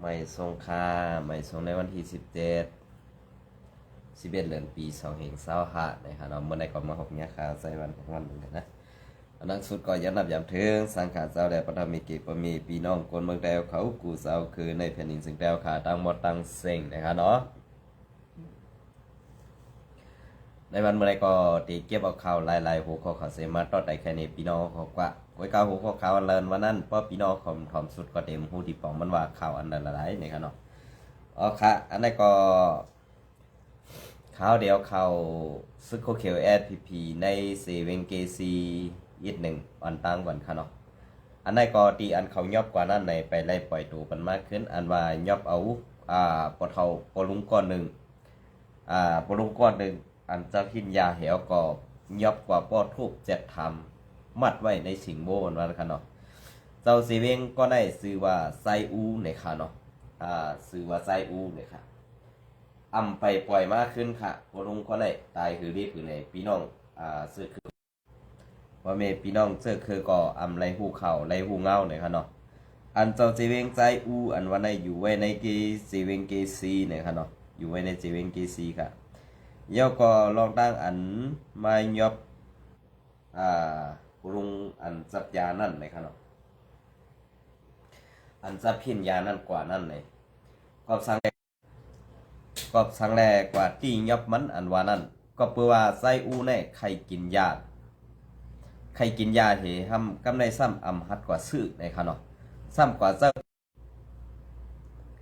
ไม่ทรงค่าไม่ทรงในวันที่11เดือนปี2525นะครับเนาะเมื่อใดก็มาหกเนี่ยข่าวใส่วันของวันเหมือนกันนะอันนั้นสุดก็ยันนับยามถึงสังขารเจ้าแด่พระธรรมิกิปมีพี่น้องคนเมืองแดวเขากูเจ้าคือในแผ่นดินซึ่งแดวขาตั้งหมดตั้งเซ็งนะครับเนาะในวันเมื่อไรก็ตีเก็บเอาข่าวลายหัวข้อข่าวเสมาต่อแต่แค่นี้พี่น้องเขากว่าไว้ข่าวหัวข้อข่าวอันเลินวันนั้นเพราะพี่น้องของทอมสุดก็เต็มหูที่ปองมันว่าข่าวอันเลินอะไรนี่ครับเนาะอ๋อค่ะอันนั้นก็ข่าวเดียวข่าวซึกโคเคียวSPPในเซเว่นเกซีอีกหนึ่งอันตั้งก่อนค่ะเนาะอันนั้นก็ตีอันเขายอบกว่านั้นในไปไล่ปล่อยตัวมันมากขึ้นอันว่ายอบเอาปอเทาปอลุงก้อนหนึ่งปอลุงก้อนหนึ่งอันเจ้าหินยาเหวก็ยอบกว่าป้อทูบ7 ทำมัดไว้ในสิงโบนว่าค่ะเนาะเจ้าเซเว่นก็ได้ซื้อว่าไซอูเนี่ยค่ะเนาะซื้อว่าไซอูเนี่ยค่ะไปปล่อยมากขึ้นค่ะพอลุงก็ได้ตายคือรีบคือในพี่น้องซื้อคือว่าเมพี่น้องซื้อคือก็ไรหูเข่าไรหูเงาเนี่ยค่ะเนาะอันเจ้าเซเว่นไซอูอันว่าในอยู่ไว้ในเกเซเว่นเกซีเนี่ยค่ะเนาะอยู่ไว้ในเซเว่นเกซีค่ะย่อก็ลองตั้งอันมายอบลุงอันจับยานั่นเลยครับเนาะอันจับพินยานั่นกว่านั่นเลยก็สังแรกกว่าที่ยอบมันอันว่านั่นก็เพื่อว่าไส้อูแน่ใครกินยาเหทำกำไรซ้ำหัดกว่าซื้อในครับเนาะซ้ำกว่าเจ้า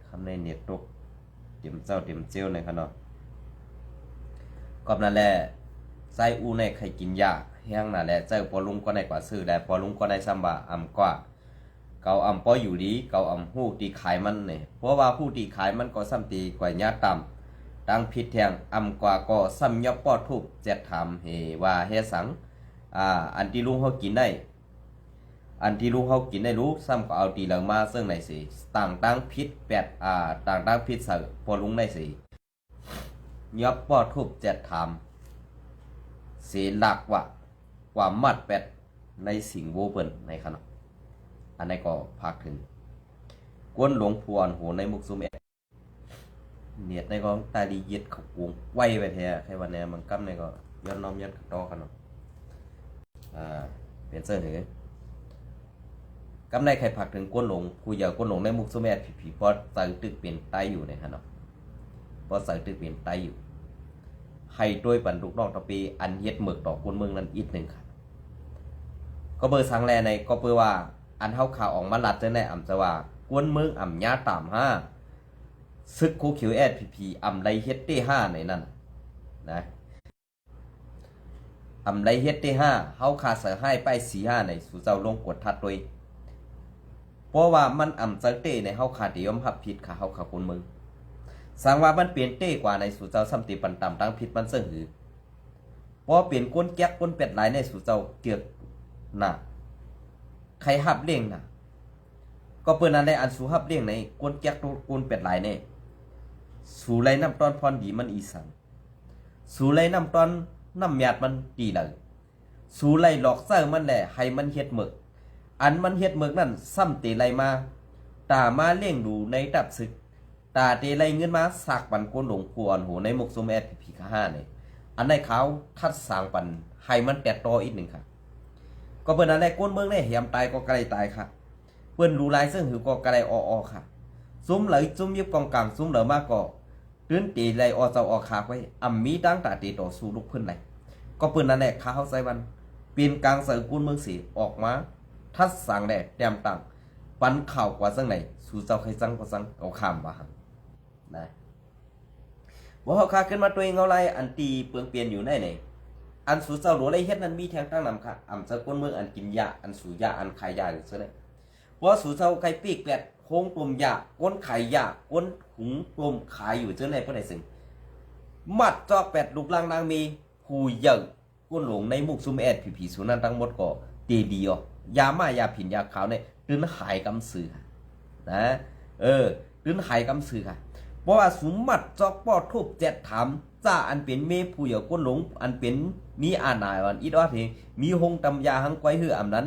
คำในเน็ตตกเต็มเจ้าเต็มเจียวในครับเนาะก็นั่นแหละไส้อูในใครกินยาแห้งนั่นแหละเจ้าพอลุงก็ในกว่าซื้อแต่พอลุงก็ในซ้ำบ่ากว่าเกาป้ออยู่ดีเกาหู้ตีขายมันเนี่ยเพราะว่าผู้ตีขายมันก็ซ้ำตีกว่าญาต่ำดังผิดแทงกว่าก็ซ้ำยอบป้อทุบ7 ทำเฮว่าเฮสังอันที่ลุงเขากินได้รู้ซ้ำก็เอาตีเหลืองมาซึ่งในสิต่างพิษต่างพิษใส่พอลุงได้สิยอบป้อทุบ7 ทำเสียหลักว่ามัดในสิงโวเปิลในขณะอันนี้ก็พักถึงกวนหลวงพวนโหในมุกซุมเนียดในก็ตาดีเย็ดเขาวงไว้ไปแท้ใครวันนี้มันกั้มในก็ย้อนน้อมย้อนตอกันเนาะเปลี่ยนเสื้อถือกำในใครพักถึงกวนหลวงผู้ใหญ่กวนหลวงในมุกซุมผีพอสั่งตึกเปลี่ยนไตอยู่ในขณะพอสั่งตึกเปลี่ยนไตอยู่ให้ด้วยปันลูกนอกตะปีอันเย็ดหมึกต่อคนเมืองนั้นอีกหนึ่งค่ะก็เบอร์สังแลในก็เพื่อว่าอันเท่าข่าวออกมาลัดจะในจะว่ากวนเมืองญาต่ำซึกคูคิวSPPไรเฮ็ดที่5ในนั้นนะไรเฮ็ดที่5เฮาขาดเสือให้ไป45ในสู่เจ้าลงกดทัดด้วยเพราะว่ามันเจ้าเต้ในเฮาขาดยอมรับผิดค่ะเฮาขาคนเมืองสังว่ามันเปลี่ยนเต้กว่าในสู่เจ้าสัมติปันต่ำตั้งผิดมันเสื่อหือเพราะเปลี่ยนก้นแก๊กก้นเป็ดหลายในสู่เจ้าเกือบน่ะใครหับเลี้ยงน่ะก็เปิ้นนั้นได้อันสู่หับเลี้ยงในก้นแก๊กก้นเป็ดหลายในสู่ไรน้ำตอนพรดีมันอีสังสู่ไรน้ำตอนน้ำหยาดมันดีเลยสู่ไรหลอกเซอร์มันแหละให้มันเฮ็ดหมึกอันมันเฮ็ดหมึกนั่นซ้ำเตไรมาตามาเลี้ยงดูในดับศึกตาเตไรเงินมาสากปันก้นหลงพวนโหในมุกซุมSPP5เนี่ยอันในเขาทัดสางปันให้มันแตกตออีกหนึ่งค่ะก็เปิ้นนั้นได้ก้นเมืองได้เหียมตายก็ไกลตายค่ะเปิ้นรู้ลายซึ่งหือก็ไกลค่ะซุ่มเลยซุ่มยิบกองกลางซุ่มเหลือมากก็ตื้นตีเลยเจ้าขาไว้มีดังตาตีต่อสู้ลูกเพิ่นเลยก็เปิ้นนั้นแหละข้าใส่วันเปลี่ยนกลางเสือก้นเมืองสีออกมาทัดสางแดดแดมตังปันข่าวกว่าซึ่งไหนสู่เจ้าใครจังก็จังเอาข้ามว่าหันนะว่าเขาขาขึ้นมาตัวเองเอาไรอันตีเปลืองเปลี่ยนอยู่ได้ไหนอันสู่เจ้าหลวงไรเฮ็ดนั้นมีแทงตั้งนำค่ะเจ้าก้นเมืองอันกินยาอันสู่ยาอันขายยาอยู่ซะเลยเพราะสู่เจ้าใครปีกแปดโค้งกลมยาก้นขายยาก้นหุงกลมขายอยู่เจ้าในพระใดซึ่งมัดจอก8 ลูกลังนางมีผู้เยิ่งก้นหลวงในมุกซุมSPPสุนันทั้งหมดก็ดียามายาผินยาขาวเนี่ยตื้นหายกำสือนะตื้นหายกำสือค่ะเพราะว่าสมมัดจอกปอทุบ7 ถามจ้าอันเป็นเมผู้เยาก้นหลงอันเป็นมีอาณาวันอีดอเทมีหงตำยาหังไกวหือนั้น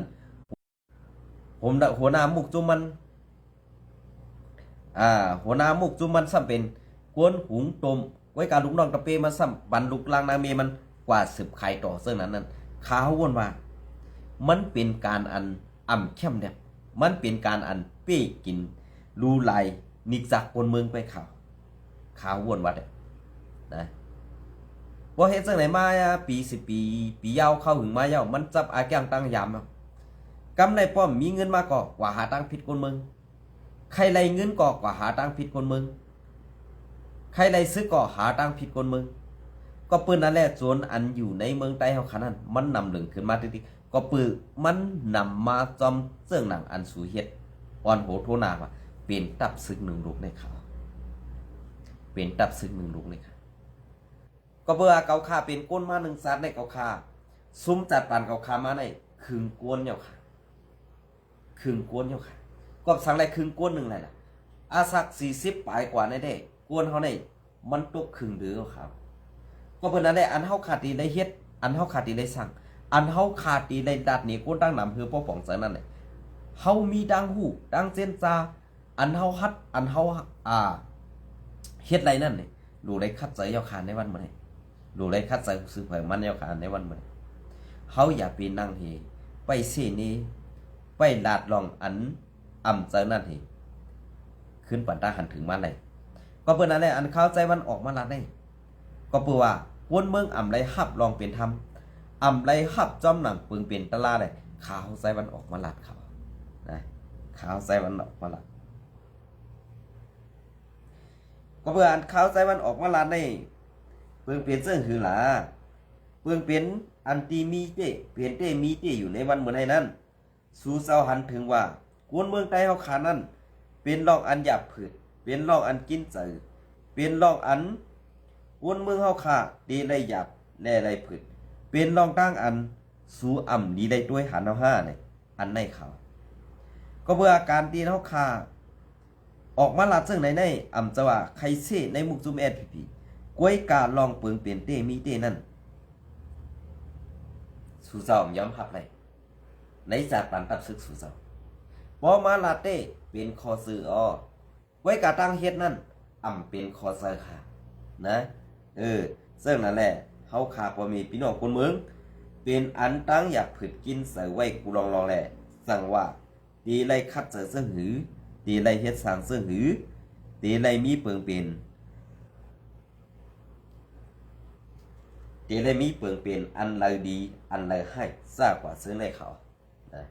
ผมหัวหน้ามุกจุมัน หัวหน้ามุกจุมมันซ้ำเป็นกวนหุงตมไว้การลูกน้องตะเปมันซ้ำบันลูกลางนางเมมันกว่าสืบไข่ต่อซึ่งนั้นข้าววนว่ามันเป็นการอันอ่ำเข้มเนี่ยมันเป็นการอันเป้กินรูไหลนิกจากคนเมืองไปข่าววนว่านะว่าเฮ็ดจังไหนมาปี10 ปียาวเข้าถึงมายาวมันจับอาแก้งตั้งยามกำในป้อมมีเงินมาก่อกว่าหาตังผิดคนเมืองใครไรเงินก่อกว่าหาตังผิดคนเมืองใครไรซื้อก่อหาตังผิดคนเมืองก็ปืนนั่นแหละส่วนอันอยู่ในเมืองใต้เฮาขนาดมันนำเหลืองขึ้นมาติๆก็ปืนมันนำมาจอมเสื่องหนังอันสูเฮ็ดอ่อนโหโทนาว่าเป็นตับซึกหนึ่งลูกในข่าวเป็นตับซึกหนึ่งลูกในข่าวก็เบื่อเกาคาเป็นก้นมาหนึ่งซาดในเกาคาซุ้มจัดปานเกาคามาในคืนกวนเหี่ยวค่ะคืนกวนเหี่ยวค่ะก็สั่งไรคืนกวนหนึ่งไรล่ะอาสัก40ปลายกว่าในได้กวนเขาในมันตกครึ่งเดือครับก็เพิ่นนั่นแหละอันเฮาขาดดีได้เฮ็ดอันเฮาขาดดีได้สั่งอันเฮาขาดดีได้ดัดนี่กวนตั้งนำคือป้อป่องจังนั้นน่ะเฮามีดังหูดังเจนจาอันเฮาฮัดอันเฮาเฮ็ดไรนั่นนี่ดูได้คัดใจยาวคานในวันมื้อนี้ดูได้คัดใจซื้อเผยมันยาวคานในวันมื้อนี้เฮาอย่าไปนั่งเฮไปเสนี่ไปลาดลองอันอ่ำจังนั้นเฮขึ้นปันตาหันถึงมาเลยก็เปิ้นนั่นแหละอันเข้าใจมันออกมาลาดได้ก็เปิ้นว่าวนเมืองอ่ำไรฮับลองเป็นธรรมอ่ำไรฮับจอมหนังปึงเป็นตะลาเลยข่าวใจมันออกมาลาดเขานะข่าวใจมันออกมาลาดก็เพื่ออันข่าวใจมันออกมาลาดได้เปิ้งเป็นเสื่องหือหลาเปิ้งเป็นอันตีมีเต้เปลี่ยนเต้มีเต้อยู่ในวันเหมือนให้นั้นสู่เศร้าหันถึงว่ากวนเมืองใต้เฮาขานั้นเป็นรองอันหยาบผืดเป็นรองอันกินเจอเป็นรองอันวนเมืองเฮาขาดีไรหยาบแน่ไรผืดเป็นรองตั้งอันสู่อ่ำดีไรด้วยหันเอาห้าเนี่ยอันในเขาก็เพื่ออาการตีเฮาขาออกมาลาดซึ่งในอ่ำจะว่าใครเซ่ในมุกจุมพีกล้วยกาลองเปิงเปลี่ยนเต้มีเต้นั่นสู่เจ้าย้ำพับเลยในจากปันตับซึกสู่เจ้าพอมาลาเต้เป็นคอซื้อไว้กาตั้งเฮ็ดนั่นอ่ำเป็นคอเซอร์ค่ะนะซึ่งนั่นแหละเฮาขาพอมีพี่น้องคนเมืองเป็นอันตั้งอยากผึดกินเสือไว้กูลองแหละสั่งว่าดีไรคัดเสือเสื้อหือดีไรเฮ็ดสร้างเสื้อหือดีไรมีเปิงเป็นดีไรมีเปิงเป็นอันไรดีอันไรให้ซากกว่าซื้อในเขานะ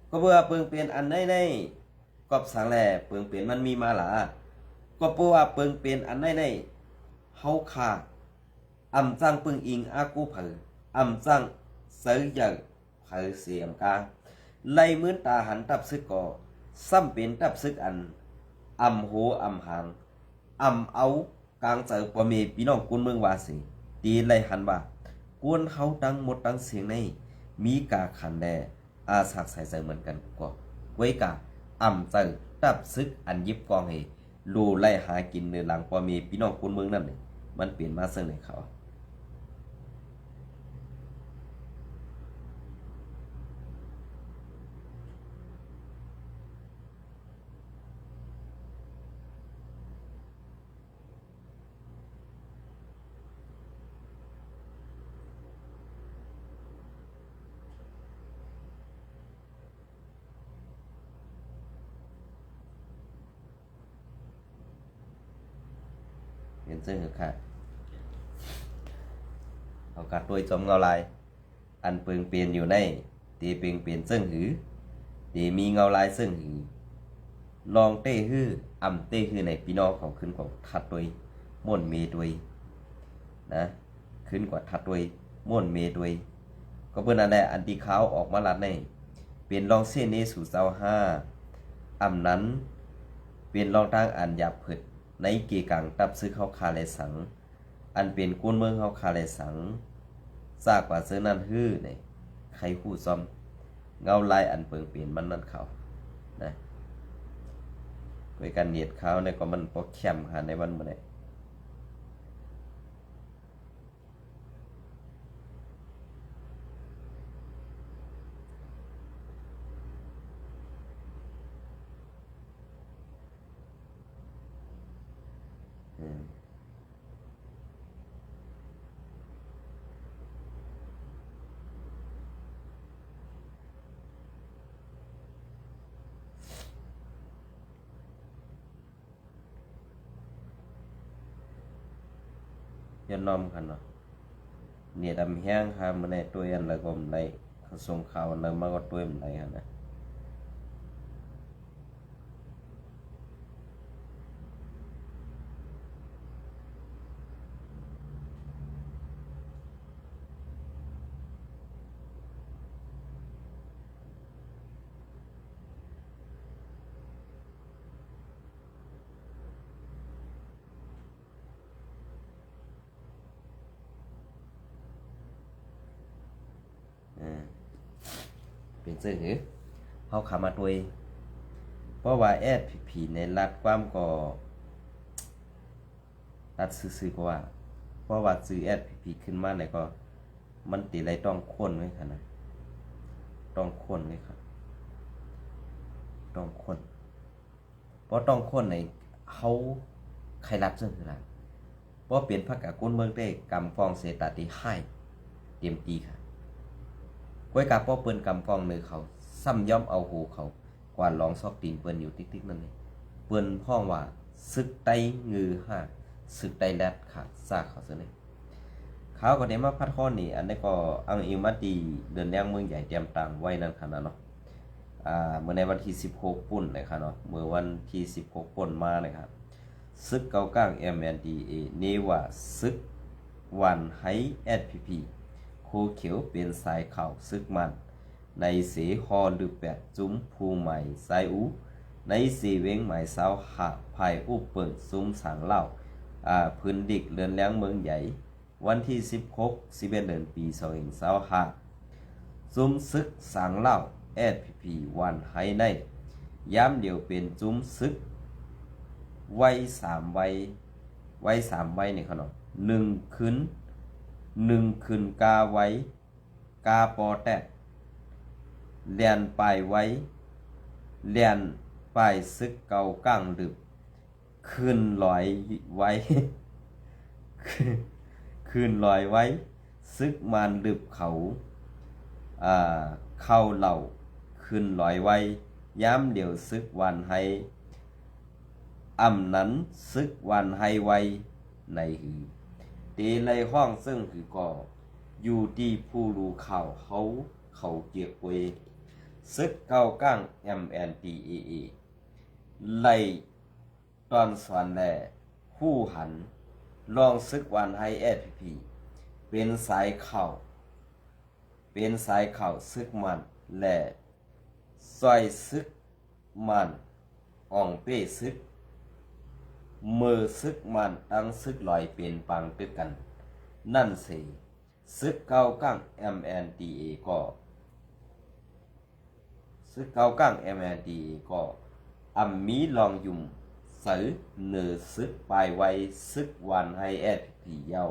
ก็เพื่อเปิงเป็นอันในกอบสังแหล่เปิงเป็นมันมีมาหลาก็เพราะว่าเปิงเป็นอันในเฮาขาอ่ำจังเปิงอิงอากูเผออ่ำจังเสือใหญ่เผอเสียมกาไล่เหมือนตาหันตับซึกก่อซ้ำเป็นตับซึกอันอ่ำโหอ่ำหางอ่ำเอากลางเจอปอมีพี่น้องกุนเมืองวาสิตีไล่หันว่ากวนเฮาตั้งหมดตั้งเสียงในมีกาขันแดอาสักใส่เจอเหมือนกันก็ไว้กาอ่ำเจอตับซึกอันยิบกองให้ลูไล่หากินในหลังปอมีพี่น้องกุนเมืองนั่นนี่มันเปลี่ยนมาเสื่อในเขาเห็นซึ่งคือค่ะเอากัดด้วยจมเงาลายอันเปิงเปลี่ยนอยู่ในตีเปลี่ยนเปลี่ยนซึ่งหือตีมีเงาลายซึ่งหือลองเต้ฮื้ออ่ำเต้ฮื้อในพี่น้องของขึ้นของทัดด้วยม่วนเมด้วยนะขึ้นกว่าทัดด้วยม่วนเมด้วยก็เพื่อนนั่นแหละอันตีขาวออกมาลัดในเป็นลองเส้นนี้สู่เสาห้าอ่ำนั้นเป็นลองทางอันหยาบผึดในเกีกังตับซื้อเขาคาเลสังอันเป็นกุ้นเมืองเขาคาเลสังซากกว่าซื้อนั่นฮื้อเนี่ยใครคู่ซ้อมเงาลายอันเปิงเปลี่ยนมันนั่นเขานะด้วยการเหยียดเขาในก็มันปอกแคมหาในวันมื้อนี้ ยันนอมกันเนาะเนี่ยดำแห้งค่ะมันในตัวยันแล้วก็มันได้เขาส่งข่าวแล้วมาก็ตัวมันได้ฮะนะเป็นซื่อหือเขาขามาตัวเพราะว่าแอดผีในรัดความก็รัดซื่อๆก็ว่าเพราะว่าซื้อแอดผีขึ้นมาเนี่ยก็มันติไรต้องค้นไว้ค่ะนะต้องค้นไว้ครับต้องค้นเพราะต้องค้นในเขาใครรับซึ่งคืออะไรเพราะเปลี่ยนพักกับก้นเมืองได้กำฟองเสตติให้เตรียมตีค่ะก้อยกาป้อเปิ้นกำฟองเนื้อเขาซ้ำย่อมเอาหูเขากวาดลองซอกตีนเปิ้นอยู่ติ๊กๆนั่นนี่เปิ้นพ้องว่าซึกไตงือห้าซึกไตแรดค่ะซากเขาซะนี่เขาก็ได้มาพัดข้อนี่อันนี้ก็อังอิมาตีเดินแดงเมืองใหญ่เตรียมตังไว้นั่นค่ะนะเนาะเมื่อในวันที่16ปุ่นนะครับเนาะเมื่อวันที่16ปุ่นมานะครับซึกเกาก้าง MNDA นี่ว่าซึกวันไฮ SPP โคเขียวเป็นสายข่าวซึกมันในเสฮอหรือ8จุ้มภูใหม่ไซอูในเสเวงหมายเสาหาภายอุปเปิงซุ้มสังเล่าพื้นดิกเรือนแรงเมืองใหญ่วันที่16 11เดือนปี2025ซุ้มซึกสังเล่าSPP วันไฮในย้ำเดียวเป็นจุ้มซึกไว้3นี่เขาเนาะ1คืนกาไว้กาปอแตะเลียนปลายไว้เลียนปลายซึกเกาก้างดึบคืนลอยไว้ คืนลอยไว้ซึกมานดึบเขาเข้าเหล่าคืนลอยไว้ย้ำเดียวซึกวันให้นั้นซึกวันให้ไว้ในหือตีในห้องซึ่งคือก่ออยู่ที่ผู้รู้ข่าวเขาเกียกเวซึกเก้าก้าง MNDAA ไล่ตอนสวนแลผู้หันลองซึกวันให้ SPP เป็นสายข่าวซึกมันและซอยซึกมันอ่องเป้ซึกมือซึกมันตั้งซึกลอยเป็นปังตึกกันนั่นสิซึกเก้าก้าง MNDA ก็ซึกเก้าก้าง MNDA ก็มีลองยุ่มสือเนือซึกปลายไว้ซึกวันให้ SPP เย้า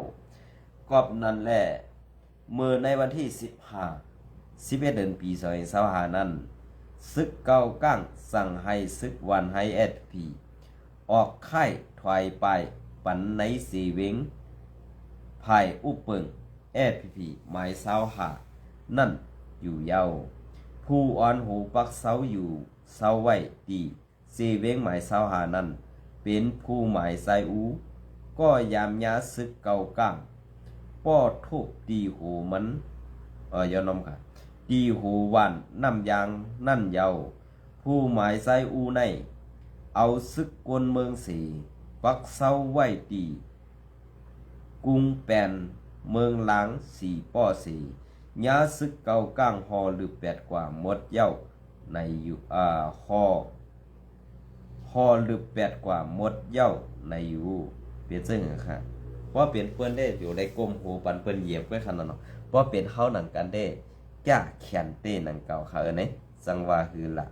กอบนั่นแหละเมื่อในวันที่11เดือนปี2025นั้นซึกเก้าก้างสั่งให้ซึกวันให้ SPP ออกค่ายถอยไปปันในสีเวงภายอุปเปิง SPP หมายเศร้าหานั่นอยู่เยาผู้อ่อนหูปักเศร้าอยู่เศร้าไว้ตีสีเวงหมายเศร้าหานั่นเป็นผู้หมายไซอูก็ยามยาซึกเก่าก้างป้อทุบตีหูมันยอนมค่ะตีหูวันน้ำยางนั่นเยาผู้หมายไซอูในเอาซึกกวนเมืองสีปักเศร้าไว้ตีกุ้งแปนเมืองหลัง4ป้อ4ยาซึกเก่าก้างฮอหรือ8กว่าหมดเย้าในอยู่ฮอหรือ8กว่าหมดเย้าในอยู่เปลี่ยนซึ่งค่ะเพราะเปลี่ยนเปิ้นได้อยู่ในกลมหูปันเปิ้นเหยียบไว้ขนาดเนาะเพราะเปลี่ยนเฮาหนังกันได้แก้แขนเต้หนังเก่าค่ะเนี่ยจังว่าคือละ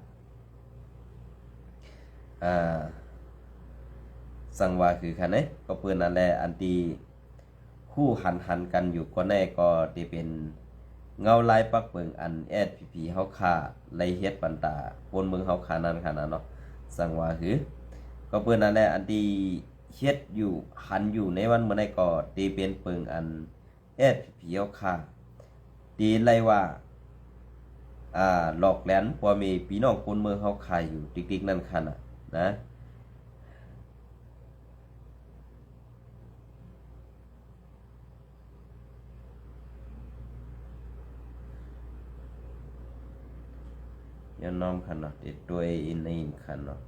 สังว่าคือค่ะเนี่ยก็เปิ้นนั่นแหละอันตีคู่หันกันอยู่ก็แน่ก็ที่เป็นเงาลายปักเปิงอันSPPเฮาค่าไลเฮ็ดปันตาปนเมืองเฮาค่านั้นค่ะนะเนาะสังว่าคือก็เปิ้นนั่นแหละอันที่ เฮ็ดอยู่หันอยู่ในวันเมื่อใดก็ตีเป็นเปิงอันเอ็ดเพียวค่ะตีไล่ว่าหลอกแหลนพอมีพี่น้องคนเมืองเฮาขายอยู่ติ๊กๆนั่นค่ะนะยันน้อมค่ะเนาะติดตัวอินในอินค่ะเนาะ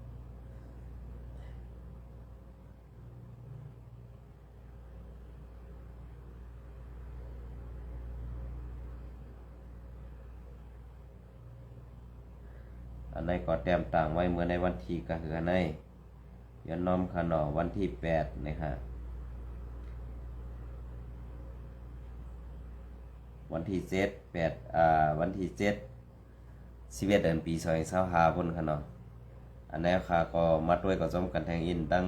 อันไหนก็แต้มต่างไว้เมื่อในวันที่ก็คืออันไหนยันน้อมค่ะเนาะวันที่8นะฮะวันที่7วันที่11เดือนปี2025พุ่นค่ะเนาะอันนี้ค่ะก็มาด้วยก็ซ้อมกันแทงอินตั้ง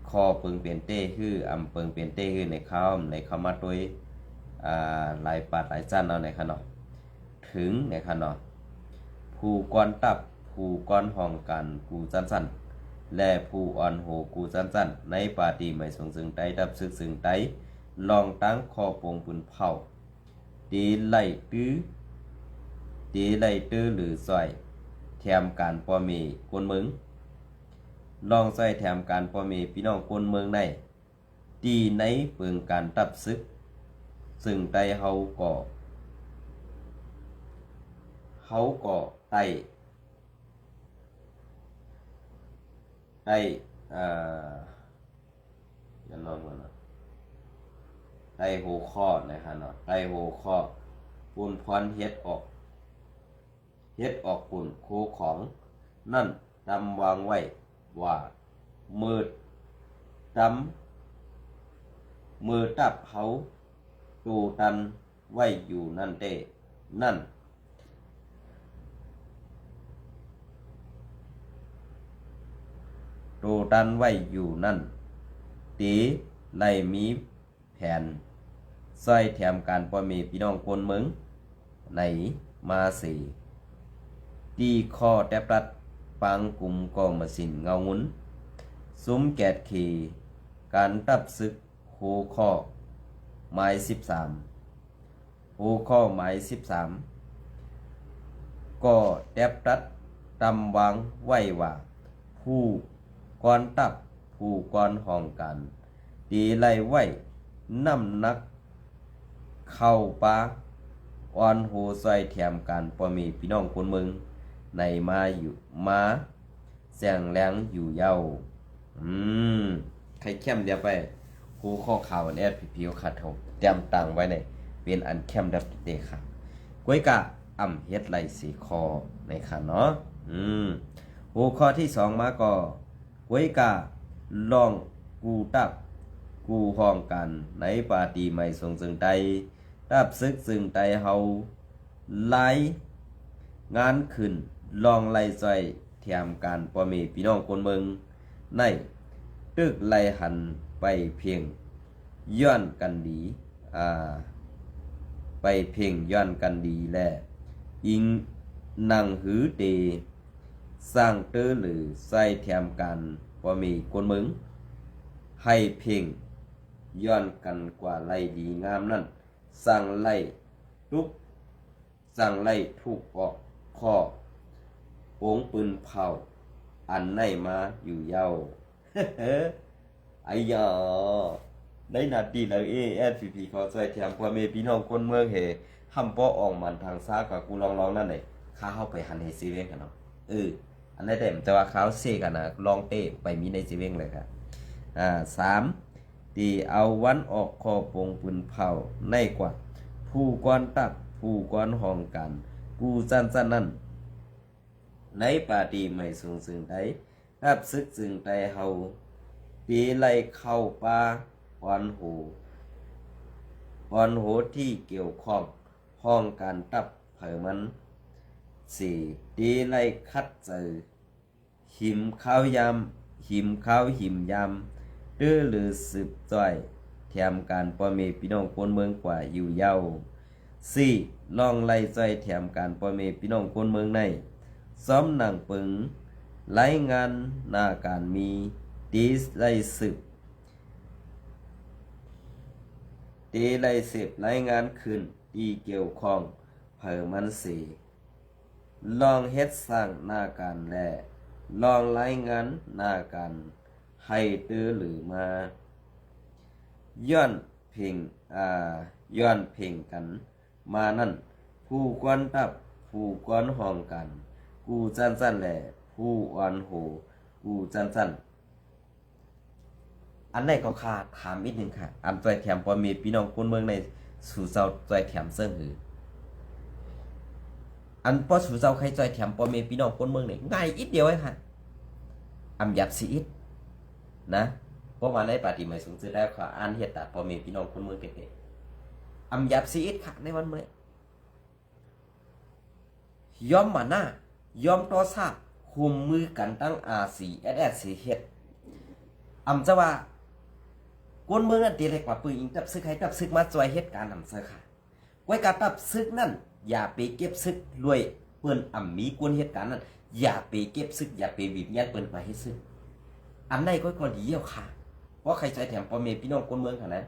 คอเปิงเปลี่ยนเต้คือเปิงเปลี่ยนเต้คือในเข้ามาด้วยหลายปาดหลายจันเอาในค่ะเนาะถึงในค่ะเนาะผู้ก้อนตับผู้ก้อนห้องกันกูสั้นและผู้อ่อนโหกูสั้นในปาตีไม่สงสึงไตดับซึกสึงไตลองตั้งคอปงปืนเผาตีไล่ตื้อหรือซอยแถมการปอมีคนเมืองลองซอยแถมการปอมีพี่น้องคนเมืองในตีในเปิงการตับซึกซึ่งไตเฮาก็ไตยันนอนก่อนนะไตหัวข้อนะครับเนาะไตหัวข้อปูนพรเฮ็ดออกปุ่นโคของนั่นดำวางไว้ว่ามือตับเฮาตูตันไว้อยู่นั่นเต้นั่นตูตันไว้อยู่นั่นตีไล่มีแผนซอยแถมการปอมีพี่น้องคนเมืองไหนมาสีตีคอแตบรัดปังกลุ่มกองมาสินเงางุ้นซุ้มแกดขีการตับซึกโหข้อไม้13โหข้อไม้13ก็แตบรัดตำวางไว้ว่าผู้ก้อนตับผู้ก้อนห้องกันตีไล่ไว้น้ำนักเข้าปาอ่อนโหซอยแถมกันพอมีพี่น้องคนเมืองในมาแสงแรงอยู่เย้าใครเข้มเดียวไปกูข้อข่าวแอดผิวขาดทงเตรียมตังไว้ในเป็นอันเข้มดับเตะค่ะก้วยกะเฮ็ดไหลสีคอในค่ะเนาะหัวข้อที่2มาก็ก้วยกะลองกูตับกูห้องกันในปาตีไม่ทรงซึ่งใดรับซึกซึ่งใดเฮาไล่งานขึ้นลองไล่ซอยแถมการปอมีพี่น้องคนเมืองในตึกไล่หันไปเพียงย้อนกันดีไปเพียงย้อนกันดีและอิงนังหือเตสร้างเตอหรือใส่แถมการปอมีคนเมืองให้เพียงย้อนกันกว่าไล่ดีงามนั่นสั่งไล่ทุกออกข้อโป่งปืนเผาอันไหนมาอยู่เย้า ไอ้ยาได้นาดีแล้วFPP เขาใส่แถมพ่อแม่พี่น้องคนเมืองเฮทำป้อออกมันทางซ้ายกับกูลองนั่นเลยข้าเข้าไปหันให้ซีเว่นกันเนาะอันนั้นแต่ว่าเขาเซกันนะลองเตะไปมีในซีเว่นเลยครับ3ตีเอาวันออกคอปงปืนเผาในกว่าผู้ก้อนตักผู้ก้อนห้องกันกูสั้นนั่นในปาตีไม่สูงซึ่งใดรับซึกซึ่งใดเฮาตีไล่เข้าป่าอ่อนโหที่เกี่ยวข้องห้องการตับเผยมันตีไล่คัดเจอหิมข้าวยำดื้อหรือสืบจ้อยแถมการปอมีพี่น้องคนเมืองกว่าอยู่เย้าลองไล่จ้อยแถมการปอมีพี่น้องคนเมืองในซ้อมหนังปึงไล่งานหน้าการมี ตีไล่สืบตีไล่สืบรายงานขึ้นตีเกี่ยวข้องเพิ่มมันสีลองเฮ็ดสร้างหน้าการและลองรายงานหน้าการให้ตื้อหรือมาย้อนเพ่งย้อนเพ่งกันมานั่นผู้กวนตับผู้กวนห้องกันกูจันจันแหล่ผู้อ่อนโหกูจันจันอันไหนก็ค่าถามอีกหนึ่งค่ะอันตัวแถมพอมีพี่น้องคนเมืองในสู่เจ้าตัวแถมเสื้อหืออันพอสู่เจ้าใครจอยแถมพอมีพี่น้องคนเมืองเนี่ยง่ายอีกเดียวเองค่ะอำยับสีอิดนะเพราะว่าในปฏิมาสูงสุดแล้วค่ะอ่านเหตุแต่พอมีพี่น้องคนเมืองเด็กๆอำยับสีอิดค่ะในวันเมื่อยอมมาหน้ายอมต่อทราบคุมมือกันตั้งRCSSสีเฮ็ดอำจะว่าก้นเมืองนั่นตีเล็กกว่าปืนยิงตับซึกให้ตับซึกมาจอยเหตุการณ์นำเสอค่ะไว้การตับซึกนั่นอย่าไปเก็บซึกรวยเปิ้นมีกวนเหตุการณ์นั้นอย่าไปเก็บซึกอย่าไปบีบยัดเปิ้นไปให้ซึกอันไหนก็ดีเดียวค่ะเพราะใครใจแถมพ่อแม่พี่น้องคนเมืองค่ะนะ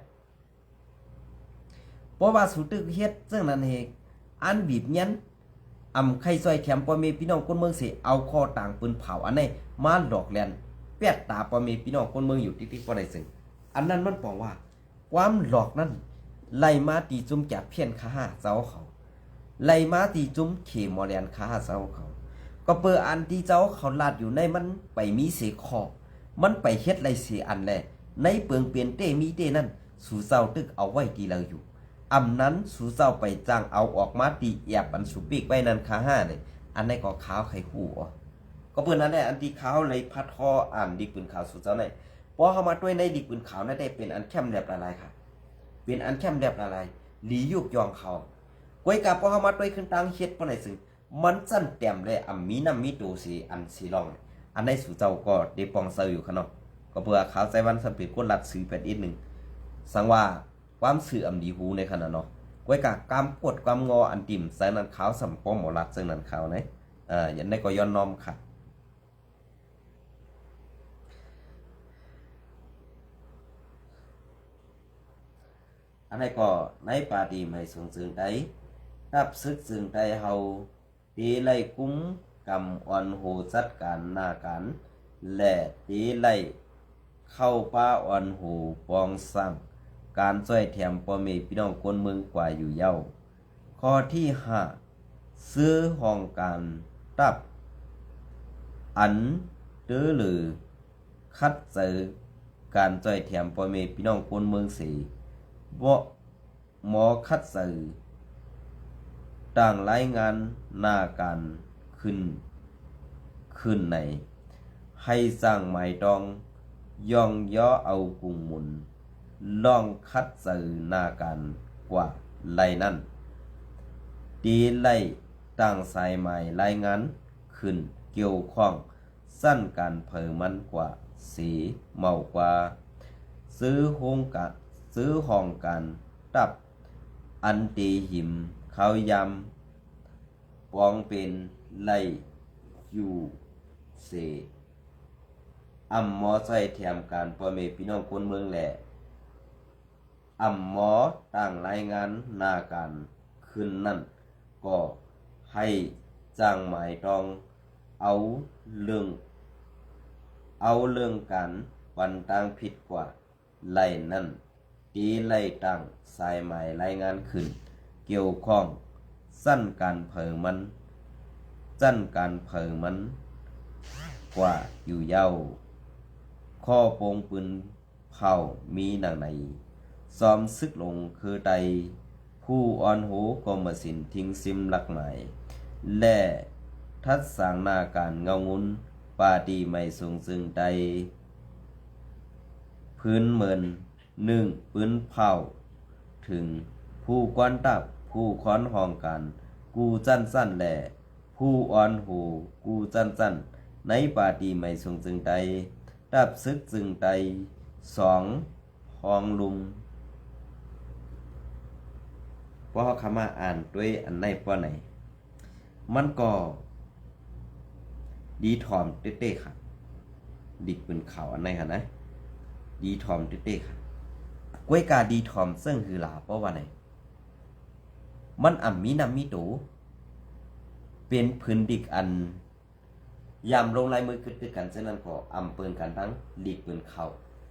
เพราะว่าสุดตึกเฮ็ดซึ่งนั้นเองอันบีบยันใครใจแถมพ่อแม่พี่น้องคนเมืองสิเอาคอต่างปืนเผาอันไหนมาหลอกแลนแปดตาพ่อแม่พี่น้องคนเมืองอยู่ที่บ่ได้ซึ่งอันนั้นมันบอกว่าความหลอกนั้นไล่มาตีจุ่มแก่เพี้ยนขาเจ้าเขาไล่มาตีจุ่มเขมอแลนขาเจ้าเขาก็เปิดอันที่เจ้าเขาลาดอยู่ในมันไปมีเสขอมันไปเฮ็ดไรเสียอันแลในเปลืองเปลี่ยนเต้มีเต้นั่นสู่เจ้าตึกเอาไว้ตีเราอยู่นั้นสู่เจ้าไปจ้างเอาออกมาตีแอบอันสุปีกไว้นั่นขาเนี่ยอันในก็ขาวไข่หูก็เปิดนั้นแหละอันที่ขาวเลยพัดทออ่านดีปืนขาวสู่เจ้าเนี่ยพอเข้ามาด้วยในดีปืนขาวนั่นได้เป็นอันแคมแลบละลายค่ะเป็นอันแคมแลบละลายหลียุกยองเขาก้อยกับพอเข้ามาด้วยขึ้นตังเฮ็ดปานไหนซึ่งมันสั่นเต็มเลยมีน้ำมีตูสีอันสีรองอันในสู่เจ้าก็ได้ปองเซอร์อยู่ข้างนอกก็เพื่อขาวใจวันสัมผัสคนรัดสื่อเป็นอีกหนึ่งสังว่าความสื่อดีหูในขณะเนาะก้อยกับกามปวดความงออันติ่มใส่นั้นขาวสัมปองหมอรัดซึ่งนั้นขาวนะยันได้ก็ย้อนน้อมค่ะอันนี้ก็ในปาดีไม่ส่งซึ่งใดรับซึกซึ่งใดเฮาตีไล่คุ้มกำอ่อนโหจัดการหน้ากันและตีไล่เข้าป้าอ่อนโหปองสั่งการช่วยแถมพ่อแม่พี่น้องคนเมืองกว่าอยู่เย้าข้อที่5ซื้อห้องการตับอันตื้อหรือคัดเจอการช่วยแถมพ่อแม่พี่น้องคนเมืองสีบ่หมอคัดสื่อต่างรายงานหน้าการขึ้นในให้สร้างหมายตองย่องย่อเอากุงมุนลองคัดสื่อหน้าการกว่าไล่นั่นตีไล่ต่างสายหมายรายงานขึ้นเกี่ยวข้องสั้นการเพิ่มมันกว่าสีเมากว่าซื้อห้องการตับอันตีหิมเขายำปองเป็นไล่อยู่เสหมอใส่แถมการพ่อแม่พี่น้องคนเมืองแหละหมอต่างรายงานหน้าการขึ้นนั่นก็ให้จ้างหมายต้องเอาเรื่องการวันต่างผิดกว่าไล่นั่นตีไล่ตั้งสายหมายรายงานขึ้นเกี่ยวข้องสั้นการเผยมันกว่าอยู่เย้าข้อโปงปืนเผามีหนังในซ้อมซึกลงคือใดผู้อ่อนโหกรมสินทิ้งซิมหลักหมายและทัดสร้างหน้าการเงางุนปาดีไม่สูงซึ่งใดพื้นเหมือนปืนเผาถึงผู้กวนตับผู้ค้อนห้องกันกูจันสั้นแหล่ผู้อ่อนหูกูจันสั้นในปาดีไม่สูงซึ่งใดดับซึกซึ่งใด2ห้องลุมพอเขาคำมาอ่านด้วยอันไหนป้อไหนมันก็ดีถอมเต้ๆค่ะ ดิกปืนเขาอันไหนค่ะนะดีทอมเต้ค่ะกล้วยกาดีทอมซึ่งคือหลาเพราะว่าไหนมันมีนำมีตูเป็นพื้นดิกอันยามลงลายมือคือกันเช่นนั้นก็เปินกันทั้งดิกปืนเขา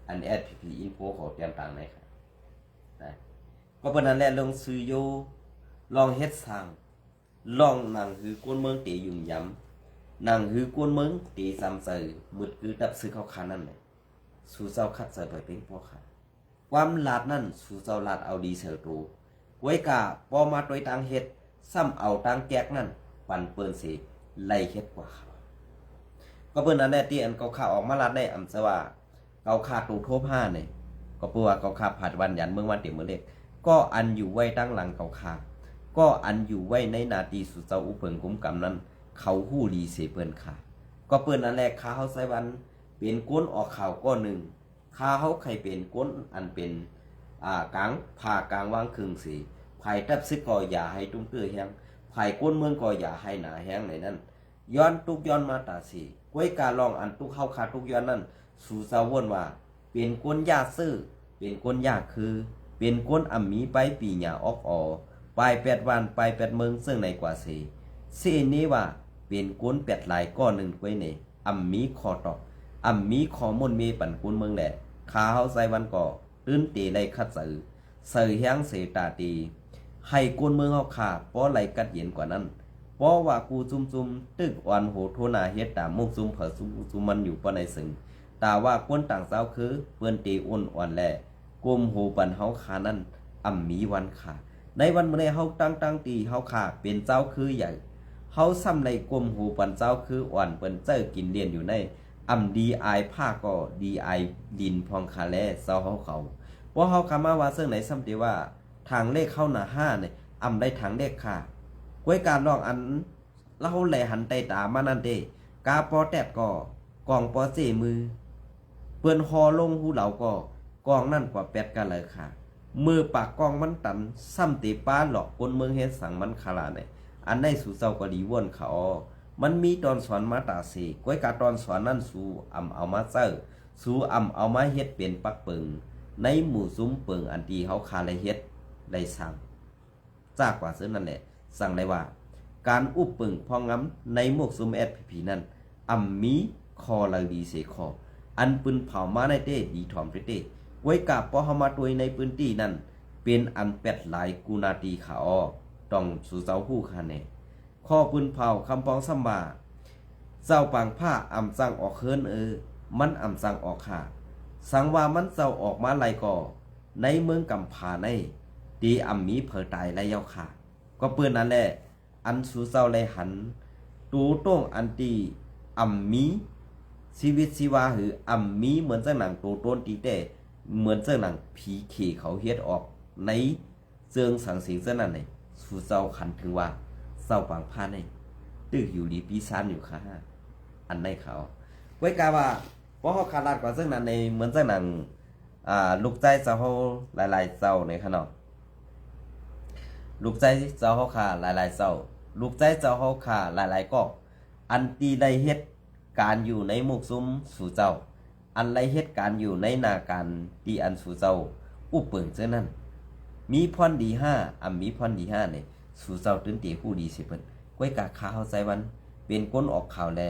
อันSPP info ขอเตรียมต่างในค่ะนะก็เป็นนั้นแหละลงซื้อโยลองเฮ็ดสร้างลองนั่งคือกวนเมืองเตยยุ่งย้ำนั่งคือกวนเมืองเตยซ้ำเสยมืดคือดับซื้อเขาคันนั่นแหละสู่เจ้าคัดเสยไปเป็นพ่อค่ะความลาดนั่นสู่เจ้าลาดเอาดีเสือตูไว้กาพอมาโดยทางเฮ็ดซ้ำเอาทางแก๊กนั่นปั่นเปิ้นสิไล่เฮ็ดกว่าเขาก็เปิ้นนั้นแหละที่อันเกาข่าวออกมาลาดได้สว่าเกาข่าตูโทบ5เนี่ยก็เปิ้นว่าเกาข่าผัดวันยันเมืองวันเต็มเมืองเล็กก็อันอยู่ไว้ตั้งหลังเกาข่าก็อันอยู่ไว้ในนาทีสุดเจ้าอุเพิงคุ้มกำนั้นเขาหู้ดีเสเปิ้นค่ะก็เปิ้นอันแรกข้าเฮาใส่วันเป็นก้นออกข่าวก้อนหนึ่งข้าเฮาใครเป็นก้นอันเป็นกลางผ่ากลางวางครึ่งสีภายทับซึกก็อย่าให้ตุ้มเตื้อแห้งภายก้นเมืองก็อย่าให้หนาแห้งในนั้นย้อนตุกย้อนมาตาสีก้วยกาลองอันตุกเข้าคาตุกย้อนนั้นสู่เจ้าวนว่าเป็นก้นยาซื่อเป็นก้นยาคือเป็นก้นมีไปปีหญ้าออกปลาย8วันปลาย8เมืองซึ่งในกว่าเสนี้ว่าเป็นก้น8หลายก้อนหนึ่งไว้ในมีคอตอกมีข้อมูลมีปันกุนเมืองแหละขาเฮาใส่วันก่อตื้นตีได้คัดสื่อแห้งเสตาตีให้กุนเมืองเฮาขาป้อไหลกัดเย็นกว่านั้นเพราะว่ากูจุ่มตึกอ่อนโหโทนาเฮ็ดตามมุกซุ่มเผอซุ่มมันอยู่ป้อในซึ่งตาว่าคนต่างเจ้าคือเปิ้นตีอ้นอ่อนแลกุมโหปันเฮาขานั้นมีวันขาในวันมื้อนี้เฮาตั้งตีเฮาขาเป็นเจ้าคือใหญ่เฮาซ้ำในกุมโหปันเจ้าคืออ่อนเปิ้นเจ้อกินเรียนอยู่ในดีไอผ้าก็ดีไอดินพองคาแลเซาเขาเพราะเฮาคำว่าซึ่งไหนซ้ำตีว่าทางเลขเข้าหน้า5เนี่ยได้ทางเลขค่ะก้วยการลองอันเล่าแลหันไตตามานั่นเด้กาปอแตดก็กองปอเจมือเปิ้นฮอลงหูเหล่าก็กองนั่นกว่า8กันเลยค่ะมือปากกองมันตันซ้ำตีป้าหลอกคนเมืองเฮ็ดสั่งมันคาลาเนี่ยอันได้สู่เจ้าก็ดีว่นเขามันมีตอนสอนมาตาสีก้วยกาตอนสอนนั่นสู่เอามาเจอสู่เอามาเฮ็ดเป็นปักเปิงในหมู่ซุ้มเปิงอันที่เฮาคาเลยเฮ็ดได้สั่งจากกว่าซึ่งนั่นแหละสั่งได้ว่าการอุบปึงพองงำในหมวกซุ้มSPPนั้นมีคอลาดีเสคออันปืนเผามาในเต้ดีถอมเต้ไว้กับปอฮามาตัวในพื้นที่นั้นเป็นอันเป็ดหลายกูนาตีขาอต้องสู่เจ้าผู้คาเนข้อปืนเผาคำปองซัมบาเจ้าปังผ้าสั่งออกเคินมันสั่งออกค่ะสังว่ามันเจ้าออกมาไล่ก่อในเมืองกำพาในตีมีเผอตายและเยาค่ะก็เปื้อนนั่นแหละอันสู่เจ้าเลยหันตูต้งอันตีมีชีวิตชีวาหือมีเหมือนเจ้าหนังตัวต้นตีแต่เหมือนเจ้าหนังผีเขเขาเฮ็ดออกในเจิงสังสิงเจ้านั่นเลยสู่เจ้าขันถึงว่าเจ้าปังผ้าในตึกอยู่ลีปีซานอยู่ค่ะอันในเขาไว้กาว่าเพราะเขาขาดกว่าเจ้านั้นในเหมือนเจ้าหนังลูกใจเจ้าเขาหลายๆเจ้าในขนมลูกใจเจ้าเขาขาหลายๆเจ้าลูกใจเจ้าเขาขาหลายๆก็อันตีได้เฮ็ดการอยู่ในมุกซุ้มสู่เจ้าอันไรเฮ็ดการอยู่ในนาการตีอันสู่เจ้าอุปเปิงเจ้านั้นมีพรดี5มีพรดี5เนี่ยสู่เจ้าตื่นตีผู้ดีสิเพิ่นก้วยกาข่าวใจวันเป็นก้นออกข่าวแล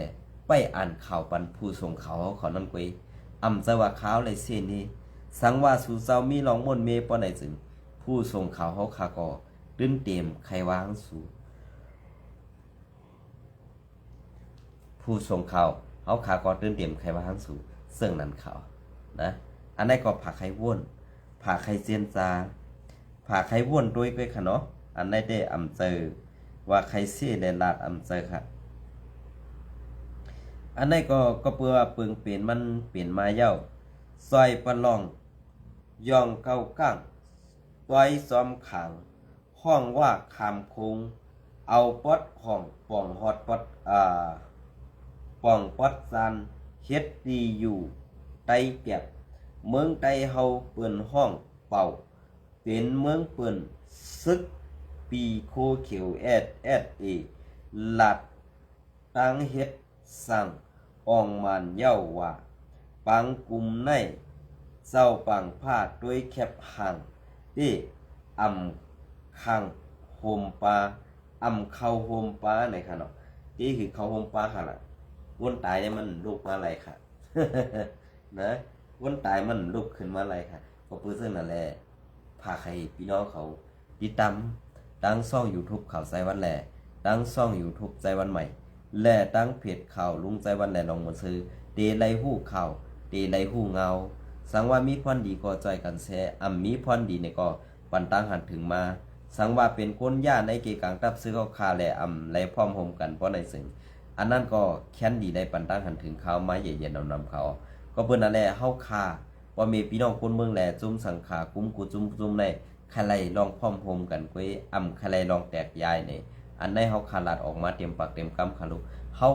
ไปอ่านข่าวปันผู้ส่งข่าวเขานั่นก้วยจะว่าข่าวเลยเส้นนี้สังว่าสู่เจ้ามีลองมนเมป้อไหนจึงผู้ส่งข่าวเขาคาก็ตื่นเต็มใครวางสู่ผู้ส่งข่าวเขาขาก็ตื่นเต็มใครว่าทั้งสู่เสื่องนั้นเขานะอันนี้ก็ผ่าไข่ว่นผ่าไข่เจียนจาผ่าไข่ว่นด้วยก็ค่ะเนาะอันนี้ได้เจอว่าไข่เสียได้ลาดเจอค่ะอันนี้ก็เพื่อปึงเปลี่ยนมันเปลี่ยนมาเย้าซอยปะลองย่องเก้าก้างต้อยซ้อมขังห้องว่าคำคงเอาป๊อดของป่องฮอดป๊อดป่องป๊อดซันเฮ็ดดีอยู่ไตเก็บเมืองไตเฮาเปิ้นห้องเป่าเป็นเมืองเปิ้นซึกปีโคเขียวเหลัดตั้งเฮ็ดสั่งอองมันเย้าว่า ปังกลุ่มในเจ้าปังพาดด้วยแคบหังที่อำคังโฮมปลาอำเข้าโฮมปลาในค่ะเนาะที่คือเข้าโฮมปลาค่ะล่ะวนตายเนี่ยมันลุกมาอะไรค่ะ นะวนตายมันลุกขึ้นมาอะไรค่ะก็เพื่อซึ่งนั่นแหละพาใครพี่น้องเขาติดตามตั้งช่อง YouTube ข่าวใจวันแหล่ตั้งช่อง YouTube ใจวันใหม่และตั้งเพจข่าวลุงใจวันแหล่ลองมาซื้อเดไลหู้ข่าวเดไลหู้เงาสังว่ามีพรดีก็จอยกันแซ่มีพรดีเนี่ยก็ปันตั้งหันถึงมาสังว่าเป็นคนย่าในเกกังตับซื้อเขาคาและไรพร้อมโฮมกันเพราะในสิ่งอันนั้นก็แค้นดีในปันตั้งหันถึงเขามาเย็นๆนำเขาก็เพิ่นนั่นแหละเฮาคาว่ามีพี่น้องคนเมืองแหล่จุ้มสังขาคุ้มกูจุ้มในใครลองพร้อมโฮมกันก้อยใครลองแตกยายเนี่ยอันในเฮาคาลาดออกมาเต็มปากเต็มคำคาลุเฮา